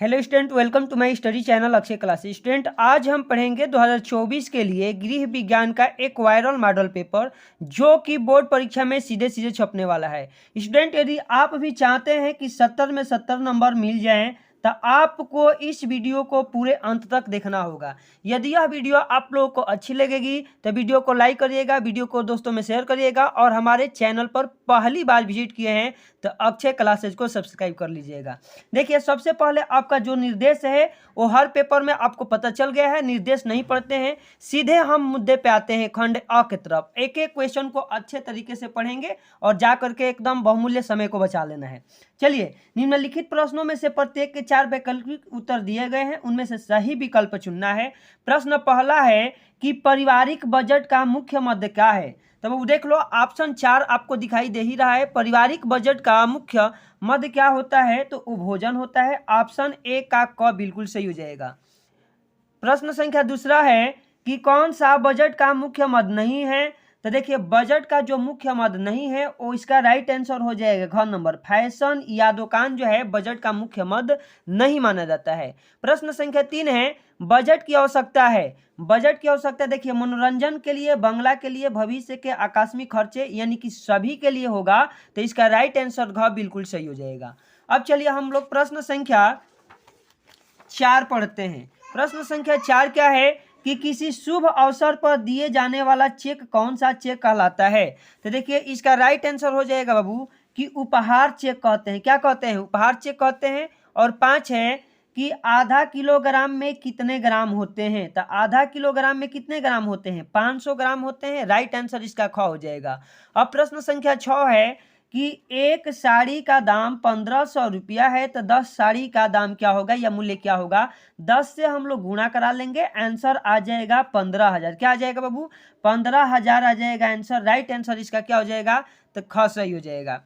Hello student, welcome to my study channel Akshay classes. Student, आज हम पढ़ेंगे 2024 के लिए गृह विज्ञान का एक वायरल मॉडल पेपर जो कि बोर्ड परीक्षा में सीधे सीधे छपने वाला है। स्टूडेंट, यदि आप भी चाहते हैं कि 70 में 70 नंबर मिल जाएं तो आपको इस वीडियो को पूरे अंत तक देखना होगा। यदि यह वीडियो आप लोगों को अच्छी लगेगी तो वीडियो को लाइक करिएगा, वीडियो को दोस्तों में शेयर करिएगा और हमारे चैनल पर पहली बार विजिट किए हैं तो अक्षय क्लासेज को सब्सक्राइब कर लीजिएगा। देखिए, सबसे पहले आपका जो निर्देश है वो हर पेपर में आपको पता चल गया है। निर्देश नहीं पढ़ते हैं, सीधे हम मुद्दे पे आते हैं खंड अ की तरफ। एक एक क्वेश्चन को अच्छे तरीके से पढ़ेंगे और जा करके एकदम बहुमूल्य समय को बचा लेना है। चलिए, निम्नलिखित प्रश्नों में से प्रत्येक के 4 वैकल्पिक उत्तर दिए गए हैं, उनमें से सही विकल्प चुनना है। प्रश्न पहला है कि पारिवारिक बजट का मुख्य मद क्या है। तब वो देख लो, ऑप्शन 4 आपको दिखाई दे ही रहा है। पारिवारिक बजट का मुख्य मद क्या होता है तो उपभोजन होता है। ऑप्शन ए का क बिल्कुल सही हो जाएगा। प्रश्न संख्या दूसरा है कि कौन सा बजट का मुख्य मद नहीं है। तो देखिए, बजट का जो मुख्य मद नहीं है वो इसका राइट आंसर हो जाएगा घ नंबर। फैशन या दुकान जो है बजट का मुख्य मद नहीं माना जाता है। प्रश्न संख्या 3 है, बजट की आवश्यकता है। बजट की आवश्यकता देखिए, मनोरंजन के लिए, बंगला के लिए, भविष्य के आकस्मिक खर्चे यानी कि सभी के लिए होगा। तो इसका राइट आंसर घ बिल्कुल सही हो जाएगा। अब चलिए हम लोग प्रश्न संख्या 4 पढ़ते हैं। प्रश्न संख्या 4 क्या है कि किसी शुभ अवसर पर दिए जाने वाला चेक कौन सा चेक कहलाता है। तो देखिए, इसका राइट आंसर हो जाएगा बाबू कि उपहार चेक कहते हैं। क्या कहते हैं? उपहार चेक कहते हैं। और 5 है कि आधा किलोग्राम में कितने ग्राम होते हैं। तो आधा किलोग्राम में कितने ग्राम होते हैं? 500 ग्राम होते हैं। राइट आंसर इसका ख हो जाएगा। अब प्रश्न संख्या 6 है कि एक साड़ी का दाम 1500 रुपया है तो 10 साड़ी का दाम क्या होगा या मूल्य क्या होगा। 10 से हम लोग गुणा करा लेंगे, आंसर आ जाएगा 15,000। क्या आ जाएगा बाबू? 15,000 आ जाएगा आंसर। राइट आंसर इसका क्या हो जाएगा तो ख सही हो जाएगा।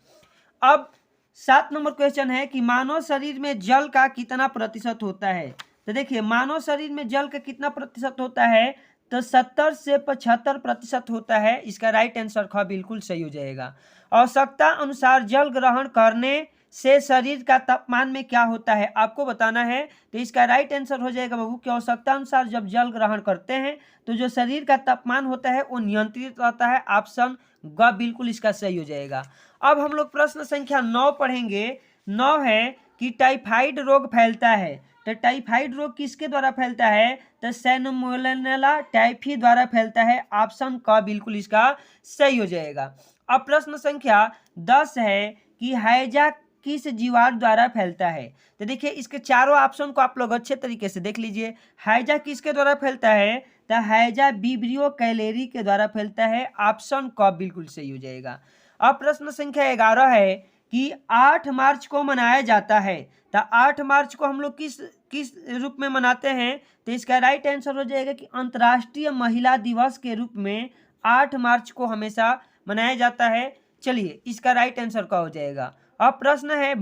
अब 7 नंबर क्वेश्चन है कि मानव शरीर में जल का कितना प्रतिशत होता है। तो देखिए, मानव शरीर में जल का कितना प्रतिशत होता है तो 70 से 75% होता है। इसका राइट आंसर ख बिल्कुल सही हो जाएगा। आवश्यकता अनुसार जल ग्रहण करने से शरीर का तापमान में क्या होता है आपको बताना है। तो इसका राइट आंसर हो जाएगा बाबू कि आवश्यकता अनुसार जब जल ग्रहण करते हैं तो जो शरीर का तापमान होता है वो नियंत्रित रहता है। ऑप्शन ग बिल्कुल इसका सही हो जाएगा। अब हम लोग प्रश्न संख्या 9 पढ़ेंगे। 9 है कि टाइफाइड रोग फैलता है। तो टाइफाइड रोग किसके द्वारा फैलता है तो सैल्मोनेला टाइफी द्वारा फैलता है। ऑप्शन क बिल्कुल इसका सही हो जाएगा। अब प्रश्न संख्या 10 है कि हैजा किस जीवाणु द्वारा फैलता है। तो देखिए, इसके चारों ऑप्शन को आप लोग अच्छे तरीके से देख लीजिए। हैजा किसके द्वारा फैलता है तो हैजा विब्रियो कैलेरी के द्वारा फैलता है। ऑप्शन क बिल्कुल सही हो जाएगा। अब प्रश्न संख्या 11 है कि 8 मार्च को मनाया जाता है। तो 8 मार्च को हम लोग किस रूप में मनाते हैं। तो इसका राइट आंसर हो जाएगा कि अंतर्राष्ट्रीय महिला दिवस के रूप में 8 मार्च को हमेशा मनाया जाता है। चलिए, इसका राइट आंसर क्या हो जाएगा। अब प्रश्न है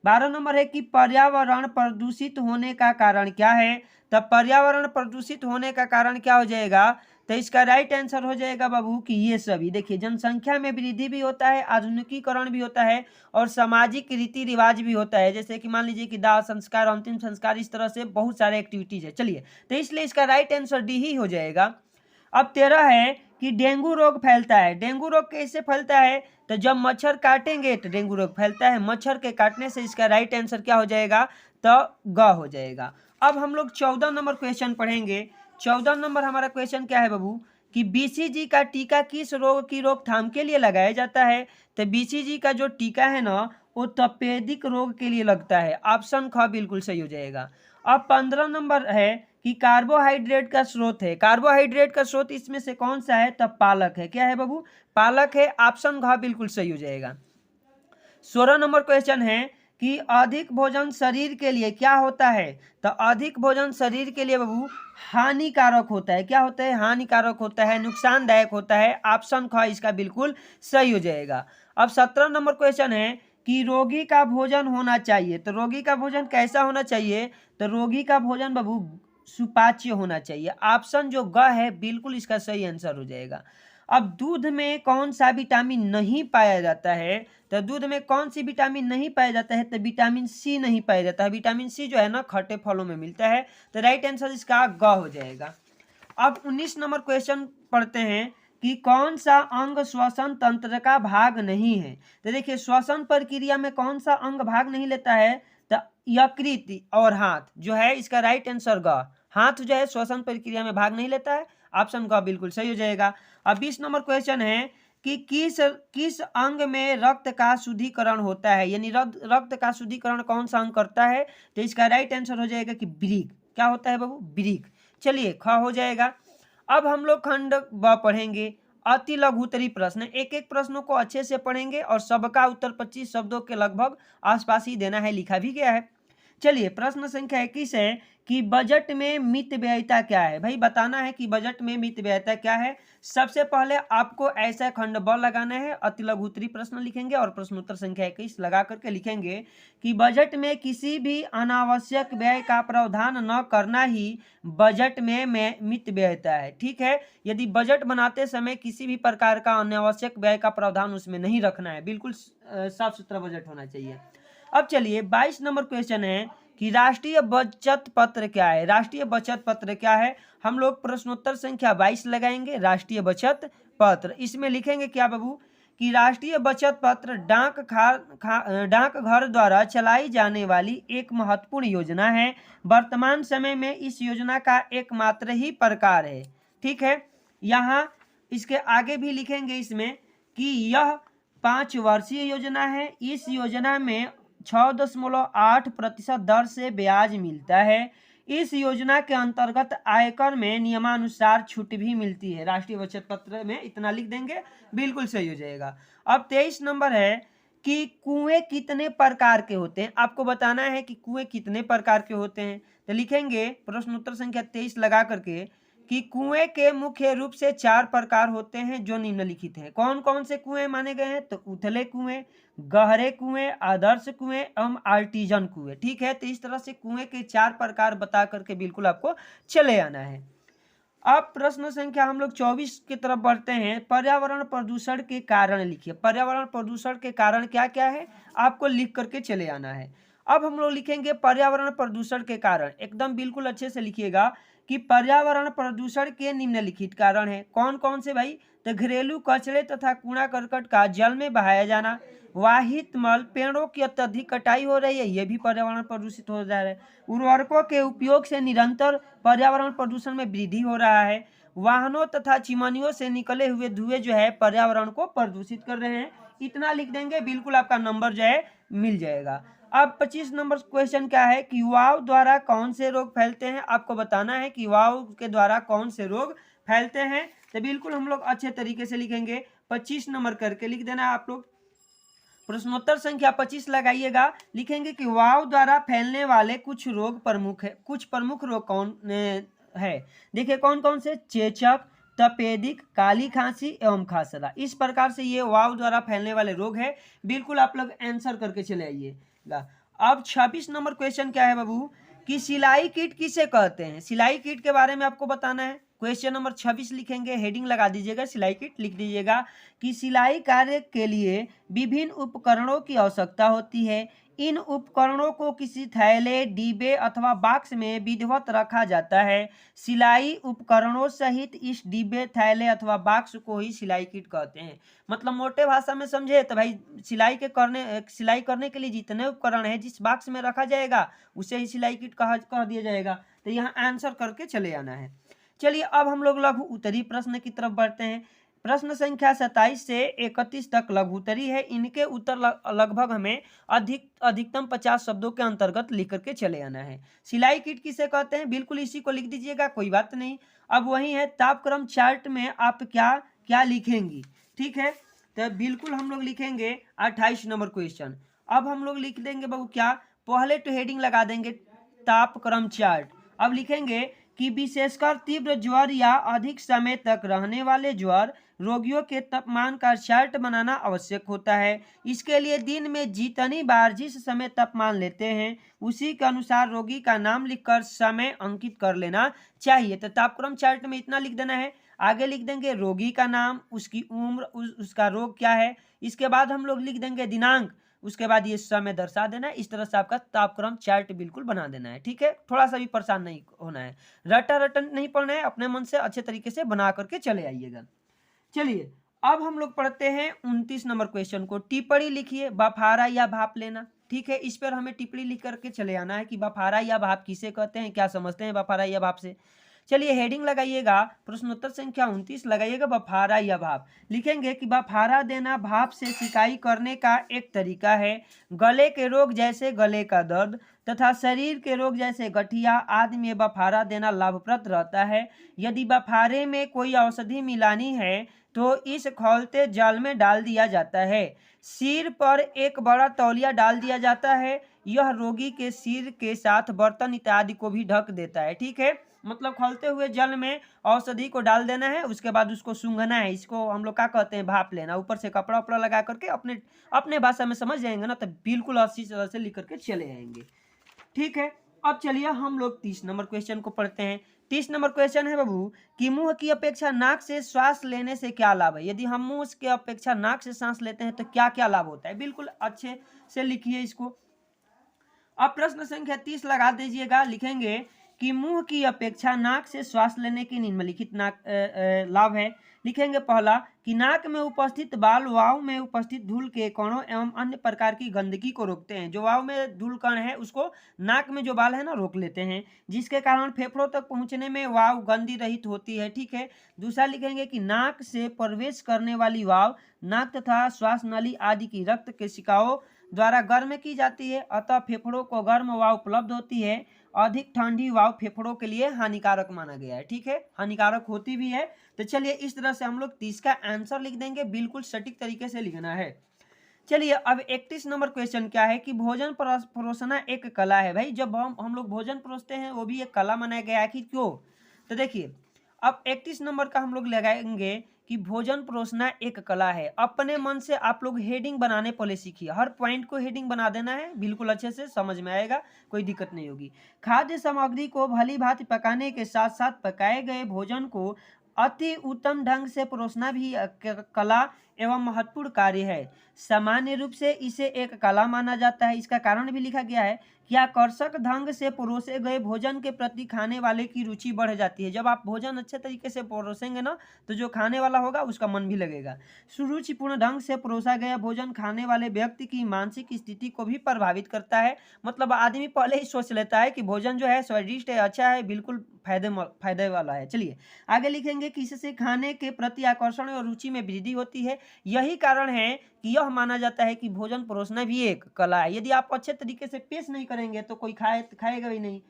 12 नंबर है कि पर्यावरण प्रदूषित होने का कारण क्या है। तो पर्यावरण प्रदूषित होने का कारण क्या हो जाएगा तो इसका राइट आंसर हो जाएगा बाबू कि ये सभी। देखिए, जनसंख्या में वृद्धि भी होता है, आधुनिकीकरण भी होता है और सामाजिक रीति रिवाज भी होता है। जैसे कि मान लीजिए कि दाह संस्कार, अंतिम संस्कार, इस तरह से बहुत सारे एक्टिविटीज है। चलिए, तो इसलिए इसका राइट आंसर डी ही हो जाएगा। अब 13 है कि डेंगू रोग फैलता है। डेंगू रोग कैसे फैलता है तो जब मच्छर काटेंगे तो डेंगू रोग फैलता है। मच्छर के काटने से इसका राइट आंसर क्या हो जाएगा तो ग हो जाएगा। अब हम लोग 14 नंबर क्वेश्चन पढ़ेंगे। 14 नंबर हमारा क्वेश्चन क्या है बाबू कि बीसीजी का टीका किस रोग की रोकथाम के लिए लगाया जाता है। तो बीसीजी का जो टीका है ना वो तपेदिक रोग के लिए लगता है। ऑप्शन ख बिल्कुल सही हो जाएगा। अब 15 नंबर है कि कार्बोहाइड्रेट का स्रोत है। कार्बोहाइड्रेट का स्रोत इसमें से कौन सा है तब पालक है। क्या है बाबू? पालक है। ऑप्शन घ बिल्कुल सही हो जाएगा। 16 नंबर क्वेश्चन है कि अधिक भोजन शरीर के लिए क्या होता है। तो अधिक भोजन शरीर के लिए बाबू हानिकारक होता है। क्या होता है? हानिकारक होता है, नुकसानदायक होता है। ऑप्शन ख इसका बिल्कुल सही हो जाएगा। अब 17 नंबर क्वेश्चन है कि रोगी का भोजन होना चाहिए। तो रोगी का भोजन कैसा होना चाहिए तो रोगी का भोजन बाबू सुपाच्य होना चाहिए। ऑप्शन जो ग है बिल्कुल इसका सही आंसर हो जाएगा। अब दूध में कौन सा विटामिन नहीं पाया जाता है, तो दूध में कौन सी विटामिन नहीं पाया जाता है, तो विटामिन सी नहीं पाया जाता है। विटामिन सी जो है ना खट्टे फलों में मिलता है, तो राइट आंसर इसका ग हो जाएगा। अब 19 नंबर क्वेश्चन पढ़ते हैं कि कौन सा अंग श्वसन तंत्र का भाग नहीं है। तो देखिए श्वसन प्रक्रिया में कौन सा अंग भाग नहीं लेता है, तो यकृत और हाथ जो है इसका राइट आंसर ग। हाथ जो है श्वसन प्रक्रिया में भाग नहीं लेता है, ऑप्शन ग बिल्कुल सही हो जाएगा। अब 20 नंबर क्वेश्चन है कि किस अंग में रक्त का शुद्धिकरण होता है, यानी रक्त का शुद्धिकरण कौन सा अंग करता है, तो इसका राइट आंसर हो जाएगा कि वृक्क। क्या होता है बाबू, वृक्क। चलिए ख हो जाएगा। अब हम लोग खंड ब पढ़ेंगे, अति लघुत्तरी प्रश्न। एक एक प्रश्नों को अच्छे से पढ़ेंगे और सबका उत्तर 25 शब्दों के लगभग आसपास ही देना है, लिखा भी गया है। चलिए प्रश्न संख्या 21 है कि बजट में मितव्ययिता क्या है। भाई बताना है कि बजट में मितव्ययिता क्या है। सबसे पहले आपको ऐसा खंड ब लगाना है, अति लघुत्तरी प्रश्न लिखेंगे और प्रश्नोत्तर संख्या 21 लगा करके लिखेंगे कि बजट में किसी भी अनावश्यक व्यय का प्रावधान न करना ही बजट में मितव्ययिता है। ठीक है, यदि बजट बनाते समय किसी भी प्रकार का अनावश्यक व्यय का प्रावधान उसमें नहीं रखना है, बिल्कुल साफ सुथरा बजट होना चाहिए। अब चलिए 22 नंबर क्वेश्चन है कि राष्ट्रीय बचत पत्र क्या है। राष्ट्रीय बचत पत्र क्या है, हम लोग प्रश्नोत्तर संख्या 22 लगाएंगे, राष्ट्रीय बचत पत्र। इसमें लिखेंगे क्या बाबू कि राष्ट्रीय बचत पत्र डाकघर द्वारा चलाई जाने वाली एक महत्वपूर्ण योजना है। वर्तमान समय में इस योजना का एकमात्र ही प्रकार है। ठीक है, यहाँ इसके आगे भी लिखेंगे इसमें कि यह 5 वर्षीय योजना है। इस योजना में 6.8% दर से ब्याज मिलता है। इस योजना के अंतर्गत आयकर में नियमानुसार छूट भी मिलती है। राष्ट्रीय बचत पत्र में इतना लिख देंगे, बिल्कुल सही हो जाएगा। अब 23 नंबर है कि कुएं कितने प्रकार के होते हैं। आपको बताना है कि कुएं कितने प्रकार के होते हैं, तो लिखेंगे प्रश्नोत्तर संख्या 23 लगा करके कि कुएं के मुख्य रूप से 4 प्रकार होते हैं जो निम्नलिखित हैं। कौन कौन से कुएं माने गए हैं, तो उथले कुएं, गहरे कुएं, आदर्श कुएं एवं आर्टिजन कुएं। ठीक है, तो इस तरह से कुएं के 4 प्रकार बता करके बिल्कुल आपको चले आना है। अब प्रश्न संख्या हम लोग 24 की तरफ बढ़ते हैं। पर्यावरण प्रदूषण के कारण लिखिए। पर्यावरण प्रदूषण के कारण क्या क्या है आपको लिख करके चले आना है। अब हम लोग लिखेंगे पर्यावरण प्रदूषण के कारण, एकदम बिल्कुल अच्छे से लिखिएगा कि पर्यावरण प्रदूषण के निम्नलिखित कारण है। कौन कौन से भाई, तो घरेलू कचरे तथा कूड़ा करकट का जल में बहाया जाना, वाहित मल, पेड़ों की अत्यधिक कटाई हो रही है, ये भी पर्यावरण प्रदूषित हो जा रहा है। उर्वरकों के उपयोग से निरंतर पर्यावरण प्रदूषण में वृद्धि हो रहा है। वाहनों तथा चिमनियों से निकले हुए धुएं जो है पर्यावरण को प्रदूषित कर रहे हैं। इतना लिख देंगे, बिल्कुल आपका नंबर जो है मिल जाएगा। अब 25 नंबर क्वेश्चन क्या है कि वायु द्वारा कौन से रोग फैलते हैं। आपको बताना है कि वायु के द्वारा कौन से रोग फैलते हैं, तो बिल्कुल हम लोग अच्छे तरीके से लिखेंगे, 25 नंबर करके लिख देना है आप लोग। प्रश्नोत्तर संख्या 25 लगाइएगा, लिखेंगे कि वायु द्वारा फैलने वाले कुछ रोग प्रमुख है। कुछ प्रमुख रोग कौन है, देखिए कौन कौन से, चेचक, तपेदिक, काली खांसी एवं खासरा। इस प्रकार से ये वायु द्वारा फैलने वाले रोग है। बिल्कुल आप लोग आंसर करके चले आइएगा। अब 26 नंबर क्वेश्चन क्या है बाबू कि सिलाई किट किसे कहते हैं। सिलाई किट के बारे में आपको बताना है। क्वेश्चन नंबर 26 लिखेंगे, हेडिंग लगा दीजिएगा सिलाई किट, लिख दीजिएगा कि सिलाई कार्य के लिए विभिन्न उपकरणों की आवश्यकता होती है। इन उपकरणों को किसी थैले, डिब्बे अथवा बॉक्स में विधिवत रखा जाता है। सिलाई उपकरणों सहित इस डिब्बे, थैले अथवा बॉक्स को ही सिलाई किट कहते हैं। मतलब मोटे भाषा में समझे तो भाई सिलाई करने के लिए जितने उपकरण है जिस बॉक्स में रखा जाएगा उसे ही सिलाई किट कह दिया जाएगा। तो यहाँ आंसर करके चले आना है। चलिए अब हम लोग लघु उत्तरी प्रश्न की तरफ बढ़ते हैं। प्रश्न संख्या 27 से 31 तक लघु उत्तरी है। इनके उत्तर लगभग हमें अधिकतम 50 शब्दों के अंतर्गत लिख करके चले आना है। सिलाई किट किसे कहते हैं, बिल्कुल इसी को लिख दीजिएगा, कोई बात नहीं। अब वही है, तापक्रम चार्ट में आप क्या क्या लिखेंगी। ठीक है, तो बिल्कुल हम लोग लिखेंगे 28 नंबर क्वेश्चन। अब हम लोग लिख देंगे बाबू क्या, पहले तो हेडिंग लगा देंगे तापक्रम चार्ट। अब लिखेंगे कि विशेषकर तीव्र ज्वर या अधिक समय तक रहने वाले ज्वर रोगियों के तापमान का चार्ट बनाना आवश्यक होता है। इसके लिए दिन में जितनी बार जिस समय तापमान लेते हैं उसी के अनुसार रोगी का नाम लिखकर समय अंकित कर लेना चाहिए। तो तापक्रम चार्ट में इतना लिख देना है। आगे लिख देंगे रोगी का नाम, उसकी उम्र, उसका रोग क्या है। इसके बाद हम लोग लिख देंगे दिनांक, उसके बाद ये समय दर्शा देना है। इस तरह से आपका तापक्रम चार्ट बिल्कुल बना देना है, ठीक है। थोड़ा सा भी परेशान नहीं होना है, रटा रटन नहीं पढ़ना है, अपने मन से अच्छे तरीके से बना करके चले आइएगा। चलिए अब हम लोग पढ़ते हैं 29 नंबर क्वेश्चन को। टिप्पणी लिखिए, बफारा या भाप लेना, ठीक है। इस पर हमें टिप्पणी लिख करके चले आना है कि बफारा या भाप किसे कहते हैं, क्या समझते हैं बफारा या भाप से। चलिए हेडिंग लगाइएगा, प्रश्नोत्तर संख्या 29 लगाइएगा, बफारा या भाप। लिखेंगे कि बफारा देना भाप से सिकाई करने का एक तरीका है। गले के रोग जैसे गले का दर्द तथा शरीर के रोग जैसे गठिया आदि में बफारा देना लाभप्रद रहता है। यदि बफारे में कोई औषधि मिलानी है तो इस खौलते जल में डाल दिया जाता है। सिर पर एक बड़ा तौलिया डाल दिया जाता है। यह रोगी के सिर के साथ बर्तन इत्यादि को भी ढक देता है, ठीक है। मतलब खौलते हुए जल में औषधि को डाल देना है, उसके बाद उसको सूंघना है। इसको हम लोग क्या कहते हैं, भाप लेना। ऊपर से कपड़ा उपड़ा लगा करके अपने अपने भाषा में समझ जाएंगे ना, तो बिल्कुल अच्छी तरह से लिख करके चले आएंगे, ठीक है। अब चलिए हम लोग 30 नंबर क्वेश्चन को पढ़ते हैं। 30 नंबर क्वेश्चन है बाबू कि मुंह की अपेक्षा नाक से श्वास लेने से क्या लाभ है। यदि हम मुंह की अपेक्षा नाक से सांस लेते हैं तो क्या क्या लाभ होता है, बिल्कुल अच्छे से लिखिए इसको। अब प्रश्न संख्या 30 लगा दीजिएगा। लिखेंगे कि मुंह की अपेक्षा नाक से श्वास लेने के निम्नलिखित लाभ है। लिखेंगे पहला कि नाक में उपस्थित बाल वायु में उपस्थित धूल के कणों एवं अन्य प्रकार की गंदगी को रोकते हैं। जो वायु में धूल कण है उसको नाक में जो बाल है ना रोक लेते हैं, जिसके कारण फेफड़ों तक पहुंचने में वायु गंदी रहित होती है, ठीक है। दूसरा लिखेंगे कि नाक से प्रवेश करने वाली वायु नाक तथा श्वास नली आदि की रक्त केशिकाओं द्वारा गर्म की जाती है, अतः फेफड़ों को गर्म वायु उपलब्ध होती है। अधिक ठंडी वायु फेफड़ों के लिए हानिकारक माना गया है, ठीक है, हानिकारक होती भी है। तो चलिए इस तरह से हम लोग 30 का आंसर लिख देंगे, बिल्कुल सटीक तरीके से लिखना है। चलिए अब 31 नंबर क्वेश्चन क्या है कि भोजन परोसना एक कला है। भाई जब हम लोग भोजन परोसते हैं वो भी एक कला माना गया है, कि क्यों। तो देखिए अब 31 नंबर का हम लोग लगाएंगे कि भोजन परोसना एक कला है। अपने मन से आप लोग हेडिंग बनाने पहले सीखिए, हर पॉइंट को हेडिंग बना देना है, बिल्कुल अच्छे से समझ में आएगा, कोई दिक्कत नहीं होगी। खाद्य सामग्री को भली भांति पकाने के साथ साथ पकाए गए भोजन को अति उत्तम ढंग से परोसना भी कला एवं महत्वपूर्ण कार्य है। सामान्य रूप से इसे एक कला माना जाता है। इसका कारण भी लिखा गया है कि आकर्षक ढंग से परोसे गए भोजन के प्रति खाने वाले की रुचि बढ़ जाती है। जब आप भोजन अच्छे तरीके से परोसेंगे ना तो जो खाने वाला होगा उसका मन भी लगेगा। सुरुचिपूर्ण ढंग से परोसा गया भोजन खाने वाले व्यक्ति की मानसिक स्थिति को भी प्रभावित करता है। मतलब आदमी पहले ही सोच लेता है कि भोजन जो है स्वादिष्ट है, अच्छा है, बिल्कुल फायदे वाला है। चलिए आगे लिखेंगे कि इससे खाने के प्रति आकर्षण और रुचि में वृद्धि होती है। यही कारण है कि यह माना जाता है कि भोजन परोसना भी एक कला है। यदि आप अच्छे तरीके से पेश नहीं करेंगे तो कोई खाएगा भी नहीं,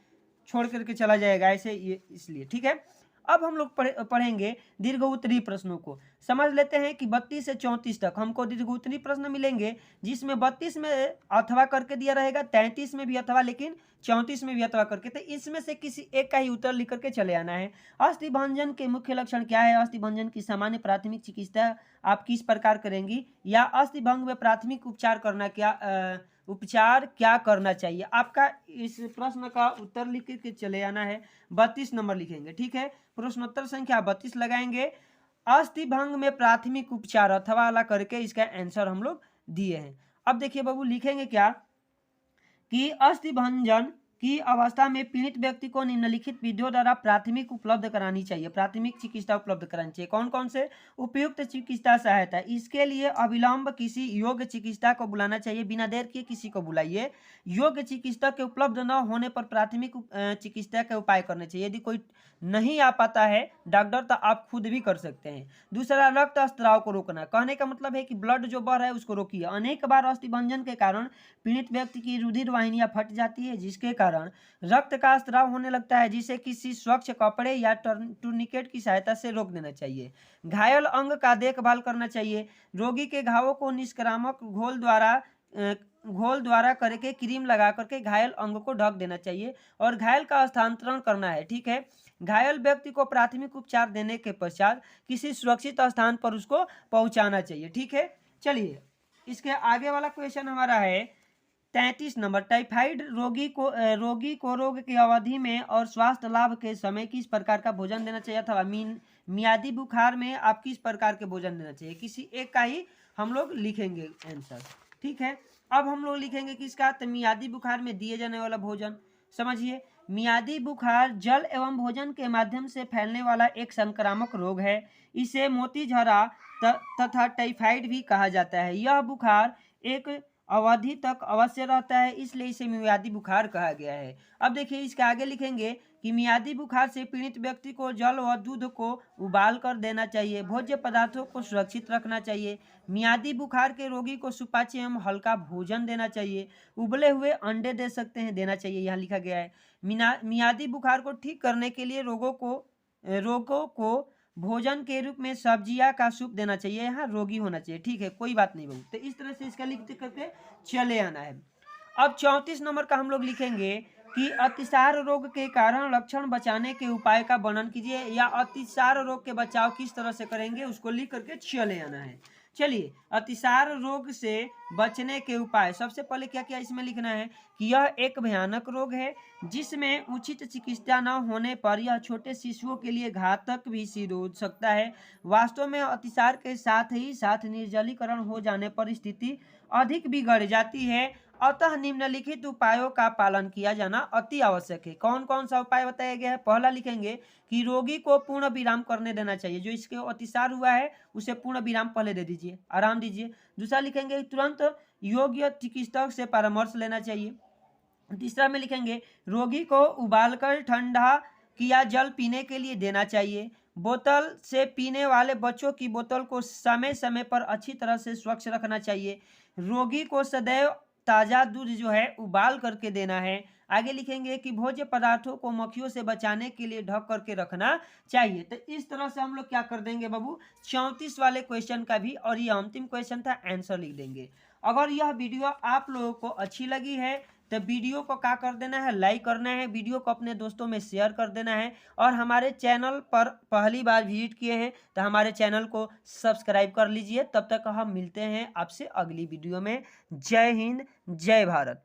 छोड़ करके चला जाएगा ऐसे, ये इसलिए, ठीक है। अब हम लोग पढ़ेंगे दीर्घ उत्तरी प्रश्नों को। समझ लेते हैं कि 32 से 34 तक हमको दीर्घ उत्तरी प्रश्न मिलेंगे, जिसमें 32 में अथवा करके दिया रहेगा, 33 में भी अथवा, लेकिन 34 में भी अथवा करके। तो इसमें से किसी एक का ही उत्तर लिख करके चले आना है। अस्थि भंजन के मुख्य लक्षण क्या है, अस्थि भंजन की सामान्य प्राथमिक चिकित्सा आप किस प्रकार करेंगी, या अस्थि भंग में प्राथमिक उपचार क्या करना चाहिए। आपका इस प्रश्न का उत्तर लिख के चले आना है। 32 नंबर लिखेंगे, ठीक है। प्रश्नोत्तर संख्या 32 लगाएंगे। अस्थि भंग में प्राथमिक उपचार अथवा वाला करके इसका आंसर हम लोग दिए हैं। अब देखिए बाबू लिखेंगे क्या कि अस्थि भंजन की अवस्था में पीड़ित व्यक्ति को निम्नलिखित विधियों द्वारा प्राथमिक उपलब्ध करानी चाहिए, प्राथमिक चिकित्सा उपलब्ध करानी चाहिए। कौन कौन से, उपयुक्त चिकित्सा सहायता, इसके लिए अविलंब किसी योग्य चिकित्सा को बुलाना चाहिए, बिना देर किए किसी को बुलाइए। योग्य चिकित्सक के उपलब्ध न होने पर प्राथमिक चिकित्सा के उपाय करने चाहिए। यदि कोई नहीं आ पाता है डॉक्टर तो आप खुद भी कर सकते हैं। दूसरा, रक्त स्त्राव को रोकना, कहने का मतलब है कि ब्लड जो बढ़ रहा है उसको रोकिए। अनेक बार अस्थि भंजन के कारण पीड़ित व्यक्ति की रुधिर वाहिनियां फट जाती है, जिसके कारण रक्त का स्त्राव होने लगता है, जिसे किसी स्वच्छ कपड़े या टूर्निकेट की सहायता से रोक देना चाहिए। घायल अंग का देखभाल करना चाहिए। रोगी के घावों को निष्क्रामक घोल द्वारा करके क्रीम लगा करके घायल अंग को ढक देना चाहिए और घायल का स्थानांतरण करना है, ठीक है। घायल व्यक्ति को प्राथमिक उपचार देने के पश्चात किसी सुरक्षित स्थान पर उसको पहुंचाना चाहिए, ठीक है। चलिए इसके आगे वाला क्वेश्चन हमारा है 33 नंबर। टाइफाइड रोगी को रोग की अवधि में और स्वास्थ्य लाभ के समय किस प्रकार का भोजन देना चाहिए अथवा मियादी बुखार में आप किस प्रकार के भोजन देना चाहिए, किसी एक का ही हम लोग लिखेंगे आंसर। ठीक है, अब हम लोग लिखेंगे किसका, तो मियादी बुखार में दिए जाने वाला भोजन। समझिए, मियादी बुखार जल एवं भोजन के माध्यम से फैलने वाला एक संक्रामक रोग है। इसे मोतीझरा तथा टाइफाइड भी कहा जाता है। यह बुखार एक अवधि तक अवश्य रहता है, इसलिए इसे मियादी बुखार कहा गया है। अब देखिए इसके आगे लिखेंगे कि मियादी बुखार से पीड़ित व्यक्ति को जल व दूध को उबाल कर देना चाहिए। भोज्य पदार्थों को सुरक्षित रखना चाहिए। मियादी बुखार के रोगी को सुपाच्य एवं हल्का भोजन देना चाहिए। उबले हुए अंडे दे सकते हैं, देना चाहिए, यहाँ लिखा गया है। मियादी बुखार को ठीक करने के लिए रोगों को भोजन के रूप में सब्जियां का सूप देना चाहिए। यहाँ रोगी होना चाहिए। ठीक है, कोई बात नहीं बहू। तो इस तरह से इसका लिखते करके चले आना है। अब 34 नंबर का हम लोग लिखेंगे कि अतिसार रोग के कारण लक्षण बचाने के उपाय का वर्णन कीजिए, या अतिसार रोग के बचाव किस तरह से करेंगे उसको लिख करके चले आना है। चलिए, अतिसार रोग से बचने के उपाय, सबसे पहले क्या क्या इसमें लिखना है कि यह एक भयानक रोग है जिसमें उचित चिकित्सा न होने पर यह छोटे शिशुओं के लिए घातक भी सिद्ध हो सकता है। वास्तव में अतिसार के साथ ही साथ निर्जलीकरण हो जाने पर स्थिति अधिक बिगड़ जाती है। अतः निम्नलिखित उपायों का पालन किया जाना अति आवश्यक है। कौन कौन सा उपाय बताया गया है, पहला लिखेंगे कि रोगी को पूर्ण विराम करने देना चाहिए। जो इसके अतिसार हुआ है उसे पूर्ण विराम पहले दे दीजिए, आराम दीजिए। दूसरा लिखेंगे तुरंत योग्य चिकित्सक से परामर्श लेना चाहिए। तीसरा में लिखेंगे रोगी को उबालकर ठंडा किया जल पीने के लिए देना चाहिए। बोतल से पीने वाले बच्चों की बोतल को समय समय पर अच्छी तरह से स्वच्छ रखना चाहिए। रोगी को सदैव ताज़ा दूध जो है उबाल करके देना है। आगे लिखेंगे कि भोज्य पदार्थों को मक्खियों से बचाने के लिए ढक करके रखना चाहिए। तो इस तरह से हम लोग क्या कर देंगे बाबू, 34 वाले क्वेश्चन का भी, और ये अंतिम क्वेश्चन था, आंसर लिख देंगे। अगर यह वीडियो आप लोगों को अच्छी लगी है तो वीडियो को क्या कर देना है, लाइक करना है, वीडियो को अपने दोस्तों में शेयर कर देना है, और हमारे चैनल पर पहली बार विजिट किए हैं तो हमारे चैनल को सब्सक्राइब कर लीजिए। तब तक हम मिलते हैं आपसे अगली वीडियो में। जय हिंद, जय भारत।